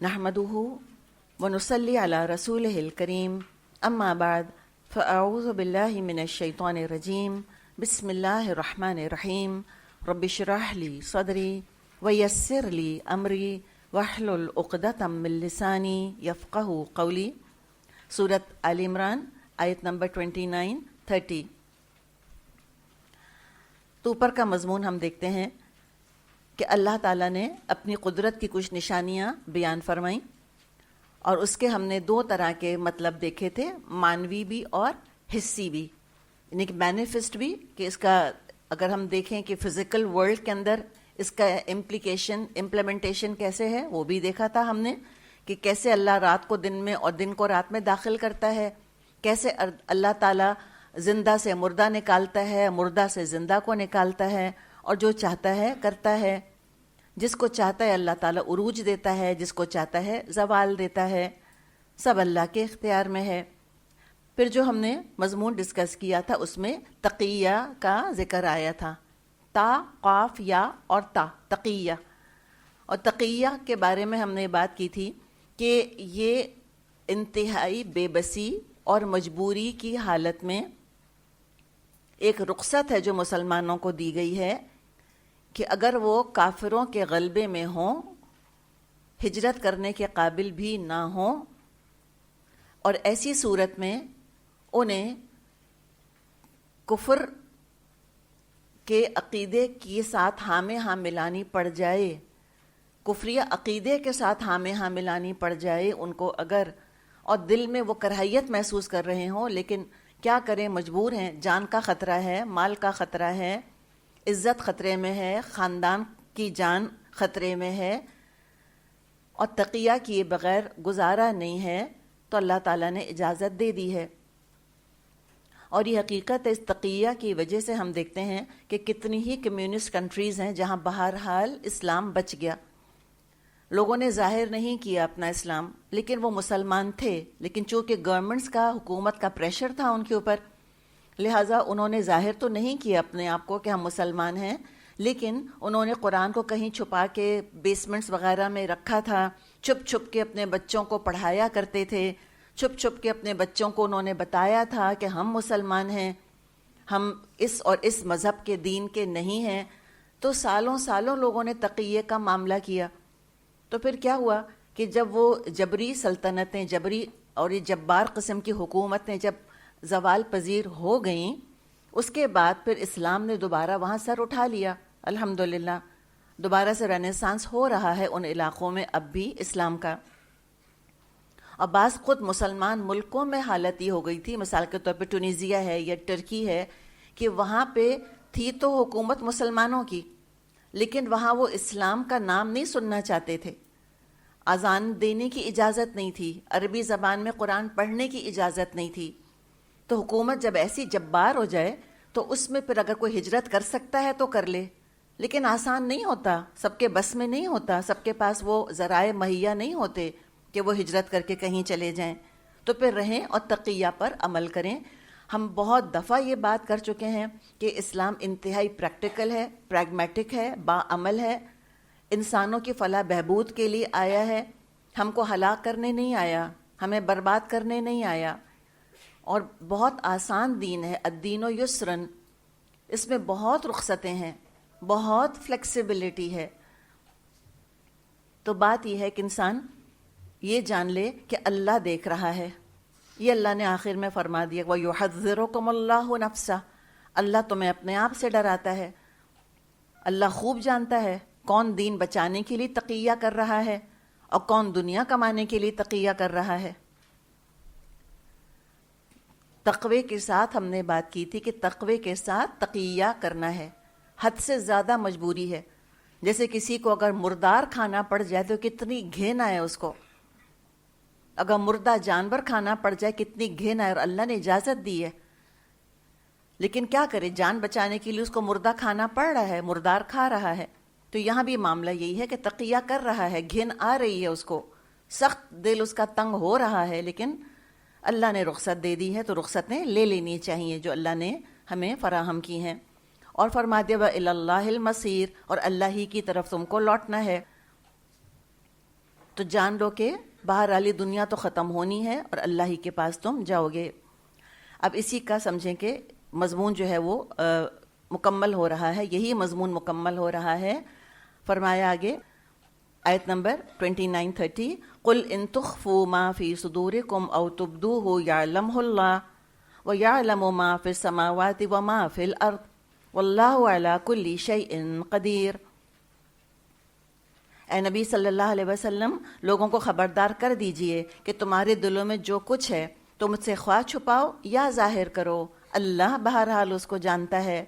نحمده ونصلي على رسوله الكريم اما بعد فاعوذ بالله من الشيطان الرجيم بسم الله الرحمن الرحيم رب اشرح لي صدري ويسر لي امري واحلل عقدة من لساني يفقهوا قولي. سورۃ آل عمران آیت نمبر 29-30. تو اوپر کا مضمون ہم دیکھتے ہیں کہ اللہ تعالیٰ نے اپنی قدرت کی کچھ نشانیاں بیان فرمائیں، اور اس کے ہم نے دو طرح کے مطلب دیکھے تھے، معنوی بھی اور حصی بھی، یعنی کہ مینیفسٹ بھی، کہ اس کا اگر ہم دیکھیں کہ فزیکل ورلڈ کے اندر اس کا امپلیمنٹیشن کیسے ہے وہ بھی دیکھا تھا ہم نے، کہ کیسے اللہ رات کو دن میں اور دن کو رات میں داخل کرتا ہے، کیسے اللہ تعالیٰ زندہ سے مردہ نکالتا ہے، مردہ سے زندہ کو نکالتا ہے، اور جو چاہتا ہے کرتا ہے. جس کو چاہتا ہے اللہ تعالیٰ عروج دیتا ہے، جس کو چاہتا ہے زوال دیتا ہے، سب اللہ کے اختیار میں ہے. پھر جو ہم نے مضمون ڈسکس کیا تھا اس میں تقیہ کا ذکر آیا تھا، تا، قاف، یا اور تا، تقیہ. اور تقیہ کے بارے میں ہم نے بات کی تھی کہ یہ انتہائی بے بسی اور مجبوری کی حالت میں ایک رخصت ہے جو مسلمانوں کو دی گئی ہے کہ اگر وہ کافروں کے غلبے میں ہوں، ہجرت کرنے کے قابل بھی نہ ہوں، اور ایسی صورت میں انہیں کفر کے عقیدے کے ساتھ ہامے ہاں ملانی پڑ جائے، کفریہ عقیدے کے ساتھ ہامے ہاں ملانی پڑ جائے ان کو اگر، اور دل میں وہ کراہیت محسوس کر رہے ہوں، لیکن کیا کریں، مجبور ہیں، جان کا خطرہ ہے، مال کا خطرہ ہے، عزت خطرے میں ہے، خاندان کی جان خطرے میں ہے، اور تقیہ کیے بغیر گزارا نہیں ہے، تو اللہ تعالیٰ نے اجازت دے دی ہے. اور یہ حقیقت ہے، اس تقیہ کی وجہ سے ہم دیکھتے ہیں کہ کتنی ہی کمیونسٹ کنٹریز ہیں جہاں بہرحال اسلام بچ گیا. لوگوں نے ظاہر نہیں کیا اپنا اسلام، لیکن وہ مسلمان تھے، لیکن چونکہ گورنمنٹس کا، حکومت کا پریشر تھا ان کے اوپر، لہٰذا انہوں نے ظاہر تو نہیں کیا اپنے آپ کو کہ ہم مسلمان ہیں، لیکن انہوں نے قرآن کو کہیں چھپا کے بیسمنٹس وغیرہ میں رکھا تھا، چھپ چھپ کے اپنے بچوں کو پڑھایا کرتے تھے، چھپ چھپ کے اپنے بچوں کو انہوں نے بتایا تھا کہ ہم مسلمان ہیں، ہم اس اور اس مذہب کے دین کے نہیں ہیں. تو سالوں سالوں لوگوں نے تقیہ کا معاملہ کیا. تو پھر کیا ہوا کہ جب وہ جبری سلطنتیں، جبری اور یہ جبار قسم کی حکومتیں جب زوال پذیر ہو گئیں، اس کے بعد پھر اسلام نے دوبارہ وہاں سر اٹھا لیا. الحمدللہ دوبارہ سے رینیسانس ہو رہا ہے ان علاقوں میں اب بھی اسلام کا. اور بعض خود مسلمان ملکوں میں حالت یہ ہو گئی تھی، مثال کے طور پہ ٹونیزیا ہے یا ٹرکی ہے، کہ وہاں پہ تھی تو حکومت مسلمانوں کی، لیکن وہاں وہ اسلام کا نام نہیں سننا چاہتے تھے، اذان دینے کی اجازت نہیں تھی، عربی زبان میں قرآن پڑھنے کی اجازت نہیں تھی. تو حکومت جب ایسی جبار ہو جائے تو اس میں پھر اگر کوئی ہجرت کر سکتا ہے تو کر لے، لیکن آسان نہیں ہوتا، سب کے بس میں نہیں ہوتا، سب کے پاس وہ ذرائع مہیا نہیں ہوتے کہ وہ ہجرت کر کے کہیں چلے جائیں. تو پھر رہیں اور تقیہ پر عمل کریں. ہم بہت دفعہ یہ بات کر چکے ہیں کہ اسلام انتہائی پریکٹیکل ہے، پریگمیٹک ہے، باعمل ہے، انسانوں کی فلاح بہبود کے لیے آیا ہے، ہم کو ہلاک کرنے نہیں آیا، ہمیں برباد کرنے نہیں آیا. اور بہت آسان دین ہے، الدین و یسرن، اس میں بہت رخصتیں ہیں، بہت فلیکسیبلٹی ہے. تو بات یہ ہے کہ انسان یہ جان لے کہ اللہ دیکھ رہا ہے. یہ اللہ نے آخر میں فرما دیا وَيُحَذِّرُكُمُ اللَّهُ نَفْسَهُ، اللہ تمہیں اپنے آپ سے ڈراتا ہے. اللہ خوب جانتا ہے کون دین بچانے کے لیے تقیہ کر رہا ہے اور کون دنیا کمانے کے لیے تقیہ کر رہا ہے. تقوی کے ساتھ ہم نے بات کی تھی کہ تقوی کے ساتھ تقیہ کرنا ہے، حد سے زیادہ مجبوری ہے. جیسے کسی کو اگر مردار کھانا پڑ جائے تو کتنی گھن آئے اس کو، اگر مردہ جانور کھانا پڑ جائے کتنی گھن آئے، اور اللہ نے اجازت دی ہے، لیکن کیا کرے، جان بچانے کے لیے اس کو مردہ کھانا پڑ رہا ہے، مردار کھا رہا ہے. تو یہاں بھی معاملہ یہی ہے کہ تقیہ کر رہا ہے، گھن آ رہی ہے اس کو، سخت دل اس کا تنگ ہو رہا ہے، لیکن اللہ نے رخصت دے دی ہے تو رخصتیں لے لینی چاہیے جو اللہ نے ہمیں فراہم کی ہیں. اور فرما دیا وَإِلَى اللَّهِ الْمَصِيرُ، اور اللہ ہی کی طرف تم کو لوٹنا ہے. تو جان لو کہ باہر والی دنیا تو ختم ہونی ہے اور اللہ ہی کے پاس تم جاؤ گے۔ اب اسی کا سمجھیں کہ مضمون جو ہے وہ مکمل ہو رہا ہے، یہی مضمون مکمل ہو رہا ہے۔ فرمایا آگے آیت نمبر 29-30، قل ان تخفوا ما فی صدورکم او تبدوه یعلمہ اللہ ویعلم ما فی السماوات وما فی الارض واللہ علی کل شیء قدیر۔ اے نبی صلی اللہ علیہ وسلم، لوگوں کو خبردار کر دیجئے کہ تمہارے دلوں میں جو کچھ ہے تم مجھ سے خواہ چھپاؤ یا ظاہر کرو، اللہ بہرحال اس کو جانتا ہے۔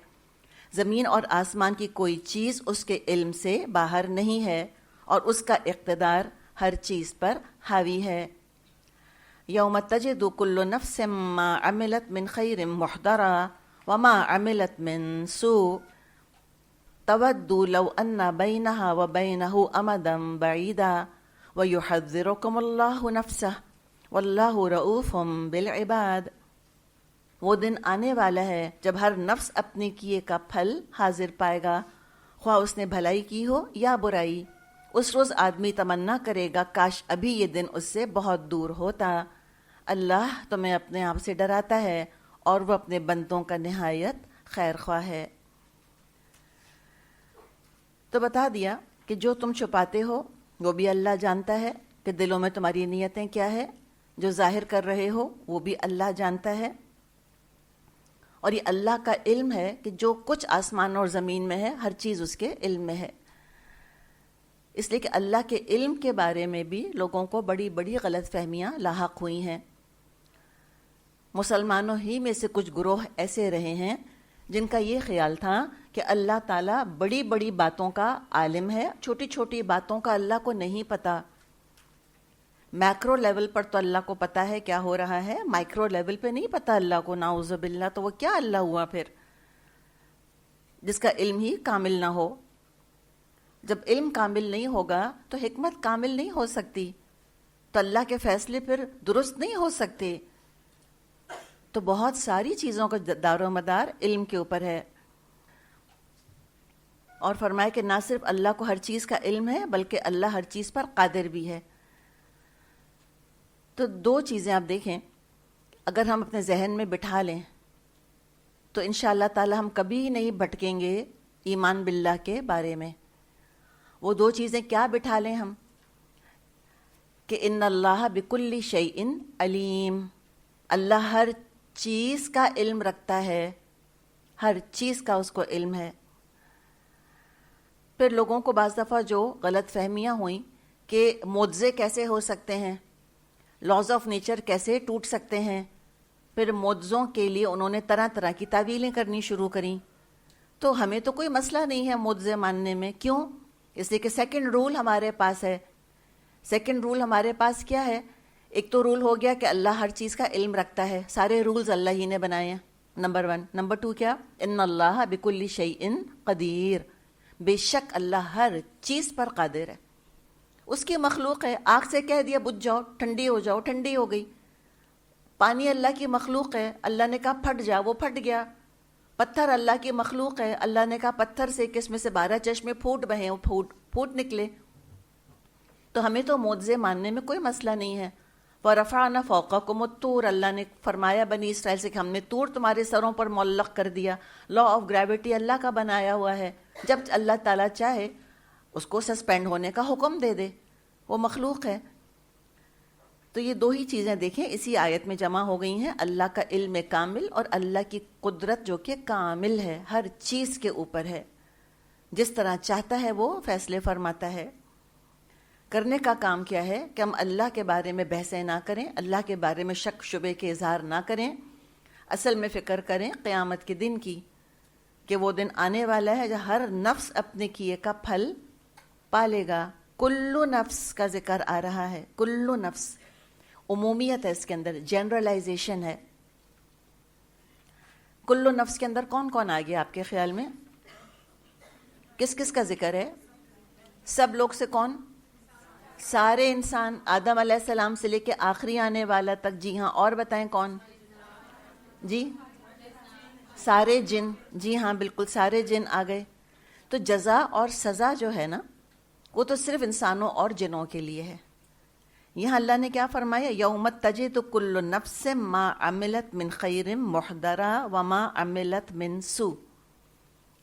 زمین اور آسمان کی کوئی چیز اس کے علم سے باہر نہیں ہے اور اس کا اقتدار ہر چیز پر حاوی ہے۔ یوم تجد کل نفس ما عملت من خیر محضرا وما عملت من سوء تود لو ان بینہا وبینہ امدا بعیدا ویحذرکم اللہ نفسہ واللہ رؤوف بالعباد۔ وہ دن آنے والا ہے جب ہر نفس اپنے کیے کا پھل حاضر پائے گا، خواہ اس نے بھلائی کی ہو یا برائی۔ اس روز آدمی تمنا کرے گا کاش ابھی یہ دن اس سے بہت دور ہوتا۔ اللہ تمہیں اپنے آپ سے ڈراتا ہے اور وہ اپنے بندوں کا نہایت خیر خواہ ہے۔ تو بتا دیا کہ جو تم چھپاتے ہو وہ بھی اللہ جانتا ہے، کہ دلوں میں تمہاری نیتیں کیا ہے، جو ظاہر کر رہے ہو وہ بھی اللہ جانتا ہے۔ اور یہ اللہ کا علم ہے کہ جو کچھ آسمان اور زمین میں ہے ہر چیز اس کے علم میں ہے۔ اس لیے کہ اللہ کے علم کے بارے میں بھی لوگوں کو بڑی بڑی غلط فہمیاں لاحق ہوئی ہیں۔ مسلمانوں ہی میں سے کچھ گروہ ایسے رہے ہیں جن کا یہ خیال تھا کہ اللہ تعالیٰ بڑی بڑی باتوں کا عالم ہے، چھوٹی چھوٹی باتوں کا اللہ کو نہیں پتہ۔ میکرو لیول پر تو اللہ کو پتہ ہے کیا ہو رہا ہے، مائکرو لیول پہ نہیں پتہ اللہ کو، نعوذ باللہ۔ تو وہ کیا اللہ ہوا پھر، جس کا علم ہی کامل نہ ہو؟ جب علم کامل نہیں ہوگا تو حکمت کامل نہیں ہو سکتی، تو اللہ کے فیصلے پھر درست نہیں ہو سکتے۔ تو بہت ساری چیزوں کا دار و مدار علم کے اوپر ہے۔ اور فرمائے کہ نہ صرف اللہ کو ہر چیز کا علم ہے بلکہ اللہ ہر چیز پر قادر بھی ہے۔ تو دو چیزیں آپ دیکھیں، اگر ہم اپنے ذہن میں بٹھا لیں تو انشاءاللہ تعالی ہم کبھی نہیں بھٹکیں گے ایمان باللہ کے بارے میں۔ وہ دو چیزیں کیا بٹھا لیں ہم؟ کہ ان اللہ بکل شیء علیم، اللہ ہر چیز کا علم رکھتا ہے، ہر چیز کا اس کو علم ہے۔ پھر لوگوں کو بعض دفعہ جو غلط فہمیاں ہوئیں کہ معجزے کیسے ہو سکتے ہیں، لاز آف نیچر کیسے ٹوٹ سکتے ہیں، پھر معجزوں کے لیے انہوں نے طرح طرح کی تعویلیں کرنی شروع کریں۔ تو ہمیں تو کوئی مسئلہ نہیں ہے معجزے ماننے میں، کیوں؟ اس لیے کہ سیکنڈ رول ہمارے پاس ہے۔ سیکنڈ رول ہمارے پاس کیا ہے؟ ایک تو رول ہو گیا کہ اللہ ہر چیز کا علم رکھتا ہے، سارے رولز اللہ ہی نے بنائے ہیں، نمبر 1۔ نمبر 2 کیا؟ ان اللہ بکل شیء قدیر، بے شک اللہ ہر چیز پر قادر ہے۔ اس کی مخلوق ہے، آگ سے کہہ دیا بجھ جاؤ، ٹھنڈی ہو جاؤ، ٹھنڈی ہو گئی۔ پانی اللہ کی مخلوق ہے، اللہ نے کہا پھٹ جا، وہ پھٹ گیا۔ پتھر اللہ کی مخلوق ہے، اللہ نے کہا پتھر سے کہ اس میں سے 12 چشمے پھوٹ بہیں، وہ پھوٹ نکلے۔ تو ہمیں تو معجزے ماننے میں کوئی مسئلہ نہیں ہے۔ وَرَفَعْنَا فَوْقَكُمُ الطُّورَ، اللہ نے فرمایا بنی اسرائیل سے کہ ہم نے طور تمہارے سروں پر معلق کر دیا۔ لا آف گریوٹی اللہ کا بنایا ہوا ہے، جب اللہ تعالیٰ چاہے اس کو سسپینڈ ہونے کا حکم دے دے، وہ مخلوق ہے۔ تو یہ دو ہی چیزیں دیکھیں اسی آیت میں جمع ہو گئی ہیں، اللہ کا علم کامل اور اللہ کی قدرت جو کہ کامل ہے، ہر چیز کے اوپر ہے، جس طرح چاہتا ہے وہ فیصلے فرماتا ہے۔ کرنے کا کام کیا ہے کہ ہم اللہ کے بارے میں بحثیں نہ کریں، اللہ کے بارے میں شک شبے کے اظہار نہ کریں، اصل میں فکر کریں قیامت کے دن کی، کہ وہ دن آنے والا ہے جب ہر نفس اپنے کیے کا پھل پالے گا۔ کلو نفس کا ذکر آ رہا ہے، کلو نفس، عمومیت ہے اس کے اندر، جنرلائزیشن ہے۔ کلو نفس کے اندر کون کون آ گیا آپ کے خیال میں؟ کس کس کا ذکر ہے؟ سب لوگ سے کون؟ سارے انسان، آدم علیہ السلام سے لے کے آخری آنے والا تک۔ جی ہاں، اور بتائیں کون؟ جی سارے جن، جی ہاں بالکل سارے جن آ گئے۔ تو جزا اور سزا جو ہے نا، وہ تو صرف انسانوں اور جنوں کے لیے ہے، یہاں اللہ نے کیا فرمایا؟ یوم تجد کل نفس ما عملت من خیر محضرا وما عملت من سوء.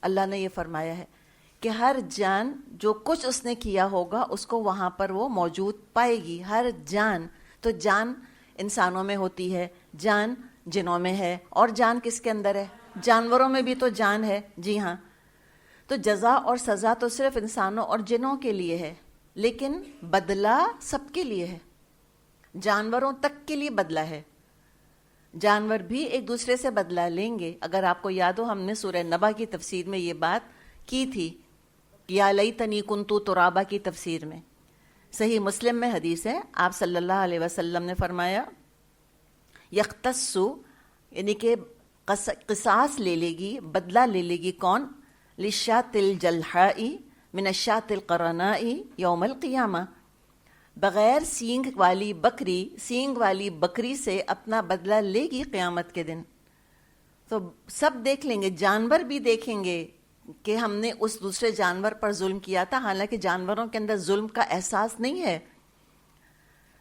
اللہ نے یہ فرمایا ہے کہ ہر جان جو کچھ اس نے کیا ہوگا اس کو وہاں پر وہ موجود پائے گی. ہر جان، تو جان انسانوں میں ہوتی ہے، جان جنوں میں ہے، اور جان کس کے اندر ہے؟ جانوروں میں بھی تو جان ہے. جی ہاں، تو جزا اور سزا تو صرف انسانوں اور جنوں کے لیے ہے، لیکن بدلہ سب کے لیے ہے. جانوروں تک کے لیے بدلہ ہے، جانور بھی ایک دوسرے سے بدلہ لیں گے. اگر آپ کو یاد ہو، ہم نے سورہ نبا کی تفسیر میں یہ بات کی تھی، یا لیتنی کنتو ترابا کی تفسیر میں. صحیح مسلم میں حدیث ہے، آپ صلی اللہ علیہ وسلم نے فرمایا یختصو، یعنی کہ قصاص لے لے گی، بدلہ لے لے گی. کون؟ للشاة الجلحاء من الشاة القرناء یوم القیامہ. بغیر سینگ والی بکری سینگ والی بکری سے اپنا بدلہ لے گی قیامت کے دن. تو سب دیکھ لیں گے، جانور بھی دیکھیں گے کہ ہم نے اس دوسرے جانور پر ظلم کیا تھا، حالانکہ جانوروں کے اندر ظلم کا احساس نہیں ہے.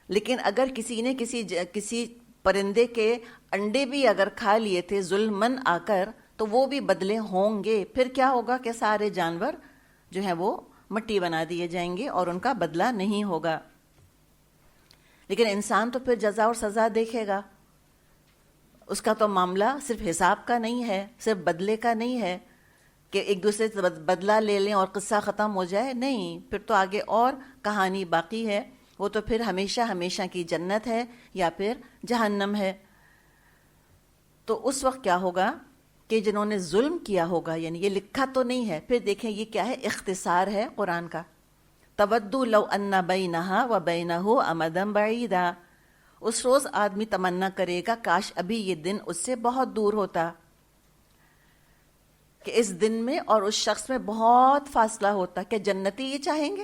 لیکن اگر کسی نے کسی پرندے کے انڈے بھی اگر کھا لیے تھے ظلمن آ کر، تو وہ بھی بدلے ہوں گے. پھر کیا ہوگا کہ سارے جانور جو ہیں وہ مٹی بنا دیے جائیں گے اور ان کا بدلہ نہیں ہوگا. لیکن انسان تو پھر جزا اور سزا دیکھے گا. اس کا تو معاملہ صرف حساب کا نہیں ہے، صرف بدلے کا نہیں ہے کہ ایک دوسرے سے بدلہ لے لیں اور قصہ ختم ہو جائے. نہیں، پھر تو آگے اور کہانی باقی ہے. وہ تو پھر ہمیشہ ہمیشہ کی جنت ہے یا پھر جہنم ہے. تو اس وقت کیا ہوگا کہ جنہوں نے ظلم کیا ہوگا، یعنی یہ لکھا تو نہیں ہے، پھر دیکھیں یہ کیا ہے، اختصار ہے قرآن کا. تودو لو ان بینہا و بینہ امدا بعیدا. اس روز آدمی تمنا کرے گا کاش ابھی یہ دن اس سے بہت دور ہوتا، کہ اس دن میں اور اس شخص میں بہت فاصلہ ہوتا. کہ جنتی یہ چاہیں گے؟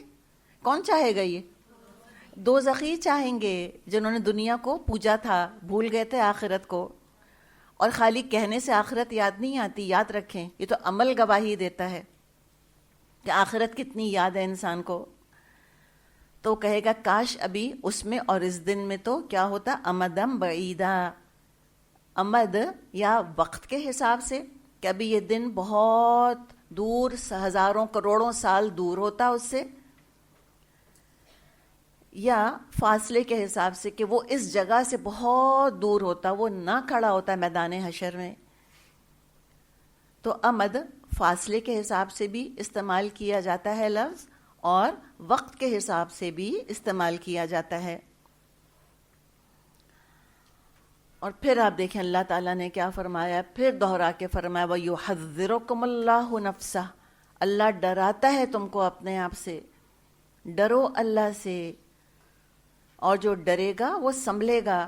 کون چاہے گا؟ یہ دوزخی چاہیں گے جنہوں نے دنیا کو پوجا تھا، بھول گئے تھے آخرت کو. اور خالی کہنے سے آخرت یاد نہیں آتی. یاد رکھیں، یہ تو عمل گواہی دیتا ہے کہ آخرت کتنی یاد ہے انسان کو. تو کہے گا کاش ابھی اس میں اور اس دن میں تو کیا ہوتا، امدم بعیدا. امد یا وقت کے حساب سے کہ ابھی یہ دن بہت دور، ہزاروں کروڑوں سال دور ہوتا اس سے، یا فاصلے کے حساب سے کہ وہ اس جگہ سے بہت دور ہوتا، وہ نہ کھڑا ہوتا میدان حشر میں. تو امد فاصلے کے حساب سے بھی استعمال کیا جاتا ہے لفظ، اور وقت کے حساب سے بھی استعمال کیا جاتا ہے. اور پھر آپ دیکھیں اللہ تعالیٰ نے کیا فرمایا، پھر دوہرا کے فرمایا وَيُحَذِّرُكُمُ اللَّهُ نَفْسَهُ. اللہ ڈراتا ہے تم کو اپنے آپ سے. ڈرو اللہ سے، اور جو ڈرے گا وہ سنبھلے گا.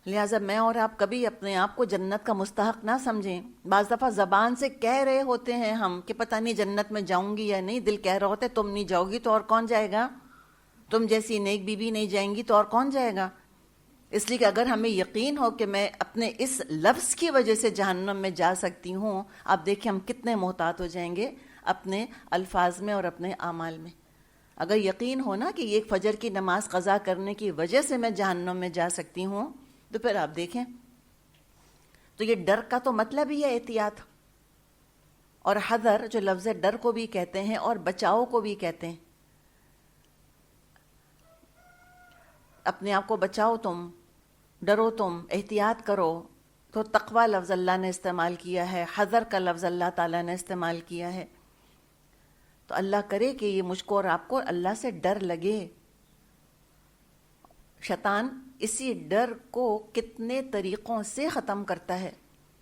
لہٰذا میں اور آپ کبھی اپنے آپ کو جنت کا مستحق نہ سمجھیں. بعض دفعہ زبان سے کہہ رہے ہوتے ہیں ہم کہ پتہ نہیں جنت میں جاؤں گی یا نہیں، دل کہہ رہا ہوتا ہے تم نہیں جاؤ گی تو اور کون جائے گا، تم جیسی نیک بیوی نہیں جائیں گی تو اور کون جائے گا. اس لیے کہ اگر ہمیں یقین ہو کہ میں اپنے اس لفظ کی وجہ سے جہنم میں جا سکتی ہوں، آپ دیکھیں ہم کتنے محتاط ہو جائیں گے اپنے الفاظ میں اور اپنے اعمال میں. اگر یقین ہو نا کہ یہ فجر کی نماز قضا کرنے کی وجہ سے میں جہنم میں جا سکتی ہوں، تو پھر آپ دیکھیں. تو یہ ڈر کا تو مطلب ہی ہے احتیاط. اور حذر جو لفظ ڈر کو بھی کہتے ہیں اور بچاؤ کو بھی کہتے ہیں. اپنے آپ کو بچاؤ، تم ڈرو، تم احتیاط کرو. تو تقوی لفظ اللہ نے استعمال کیا ہے، حذر کا لفظ اللہ تعالیٰ نے استعمال کیا ہے. تو اللہ کرے کہ یہ مجھ کو اور آپ کو اللہ سے ڈر لگے. شیطان اسی ڈر کو کتنے طریقوں سے ختم کرتا ہے.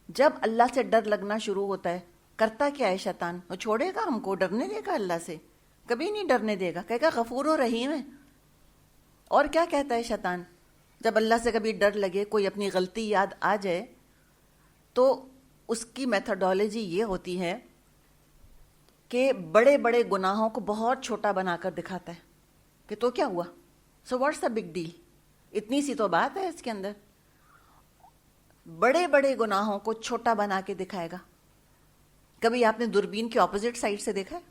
جب اللہ سے ڈر لگنا شروع ہوتا ہے، کرتا کیا ہے شیطان؟ وہ چھوڑے گا ہم کو؟ ڈرنے دے گا اللہ سے؟ کبھی نہیں ڈرنے دے گا. کہے گا غفور و رحیم ہے. اور کیا کہتا ہے شیطان؟ جب اللہ سے کبھی ڈر لگے، کوئی اپنی غلطی یاد آ جائے، تو اس کی میتھڈالوجی یہ ہوتی ہے کہ بڑے بڑے گناہوں کو بہت چھوٹا بنا کر دکھاتا ہے کہ تو کیا ہوا، so what's the big deal, اتنی سی تو بات ہے اس کے اندر. بڑے بڑے گناہوں کو چھوٹا بنا کے دکھائے گا. کبھی آپ نے دوربین کے اپوزٹ سائڈ سے دیکھا ہے؟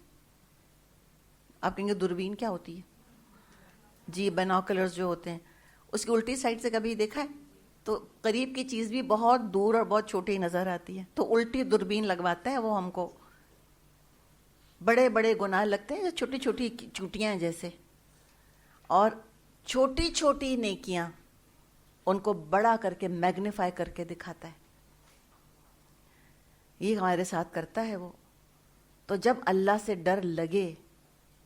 آپ کہیں گے دوربین کیا ہوتی ہے؟ جی بینوکولرز جو ہوتے ہیں، اس کی الٹی سائڈ سے کبھی دیکھا ہے؟ تو قریب کی چیز بھی بہت دور اور بہت چھوٹی نظر آتی ہے، تو الٹی دوربین لگواتا ہے وہ ہم کو. بڑے بڑے گناہ لگتے ہیں چھوٹی چھوٹی چونٹیاں جیسے، اور چھوٹی چھوٹی نیکیاں ان کو بڑا کر کے میگنیفائی کر کے دکھاتا ہے. یہ ہمارے ساتھ کرتا ہے وہ. تو جب اللہ سے ڈر لگے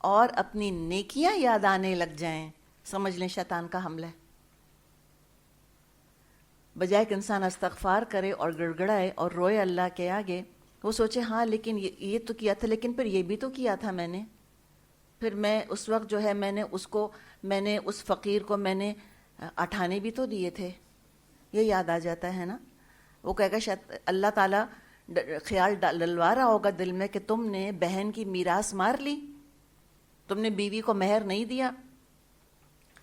اور اپنی نیکیاں یاد آنے لگ جائیں، سمجھ لیں شیطان کا حملہ ہے. بجائے کہ انسان استغفار کرے اور گڑ گڑائے اور روئے اللہ کے آگے، وہ سوچے ہاں لیکن یہ تو کیا تھا، لیکن پھر یہ بھی تو کیا تھا میں نے، پھر میں اس وقت جو ہے میں نے اس فقیر کو میں نے 98 بھی تو دیے تھے. یہ یاد آ جاتا ہے نا. وہ کہے گا شاید اللہ تعالیٰ خیال ڈلوا رہا ہوگا دل میں کہ تم نے بہن کی میراث مار لی، تم نے بیوی کو مہر نہیں دیا.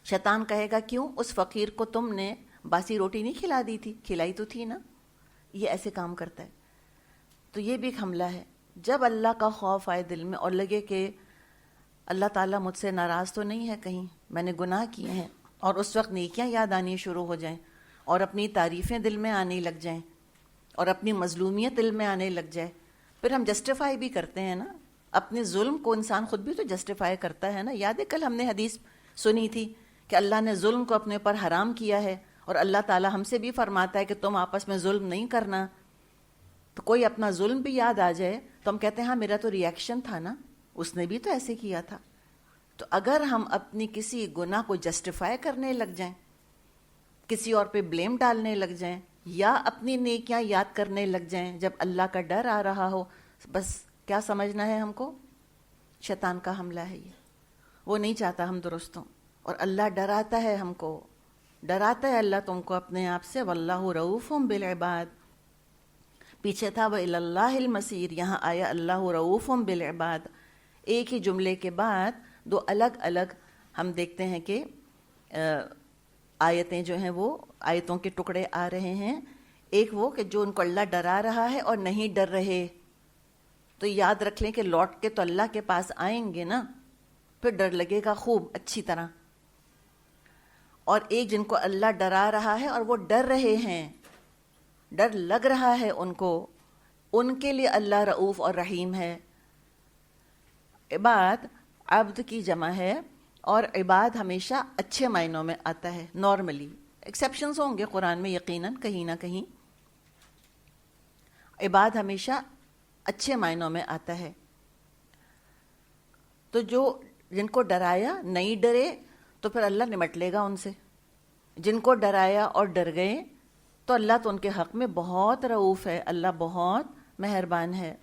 شیطان کہے گا کیوں؟ اس فقیر کو تم نے باسی روٹی نہیں کھلا دی تھی؟ کھلائی تو تھی نا. یہ ایسے کام کرتا ہے. تو یہ بھی ایک حملہ ہے. جب اللہ کا خوف آئے دل میں اور لگے کہ اللہ تعالیٰ مجھ سے ناراض تو نہیں ہے کہیں، میں نے گناہ کیے ہیں، اور اس وقت نیکیاں یاد آنی شروع ہو جائیں اور اپنی تعریفیں دل میں آنے لگ جائیں اور اپنی مظلومیت دل میں آنے لگ جائے، پھر ہم جسٹیفائی بھی کرتے ہیں نا اپنے ظلم کو. انسان خود بھی تو جسٹیفائی کرتا ہے نا. یاد ہے کل ہم نے حدیث سنی تھی کہ اللہ نے ظلم کو اپنے اوپر حرام کیا ہے، اور اللہ تعالیٰ ہم سے بھی فرماتا ہے کہ تم آپس میں ظلم نہیں کرنا. تو کوئی اپنا ظلم بھی یاد آ جائے تو ہم کہتے ہیں ہاں میرا تو ریئیکشن تھا نا، اس نے بھی تو ایسے کیا تھا. تو اگر ہم اپنی کسی گناہ کو جسٹیفائی کرنے لگ جائیں، کسی اور پہ بلیم ڈالنے لگ جائیں، یا اپنی نیکیاں یاد کرنے لگ جائیں جب اللہ کا ڈر آ رہا ہو، بس کیا سمجھنا ہے ہم کو؟ شیطان کا حملہ ہے یہ. وہ نہیں چاہتا ہم درست ہوں، اور اللہ ڈراتا ہے ہم کو، ڈراتا ہے اللہ تم کو اپنے آپ سے. واللہ رؤوف بالعباد. پیچھے تھا وَإِلَى اللَّهِ الْمَصِيرُ، یہاں آیا اللہ رؤوف بالعباد. ایک ہی جملے کے بعد دو الگ الگ ہم دیکھتے ہیں کہ آیتیں جو ہیں وہ آیتوں کے ٹکڑے آ رہے ہیں. ایک وہ کہ جو ان کو اللہ ڈرا رہا ہے اور نہیں ڈر رہے، تو یاد رکھ لیں کہ لوٹ کے تو اللہ کے پاس آئیں گے نا، پھر ڈر لگے گا خوب اچھی طرح. اور ایک جن کو اللہ ڈرا رہا ہے اور وہ ڈر رہے ہیں، ڈر لگ رہا ہے ان کو، ان کے لیے اللہ رؤوف اور رحیم ہے. عباد عبد کی جمع ہے، اور عباد ہمیشہ اچھے معنوں میں آتا ہے نارملی. ایکسیپشنز ہوں گے قرآن میں یقیناً کہیں نہ کہیں. عباد ہمیشہ اچھے معنوں میں آتا ہے. تو جن کو ڈرایا نہیں ڈرے تو پھر اللہ نمٹ لے گا ان سے. جن کو ڈرایا اور ڈر گئے تو اللہ تو ان کے حق میں بہت رؤوف ہے، اللہ بہت مہربان ہے.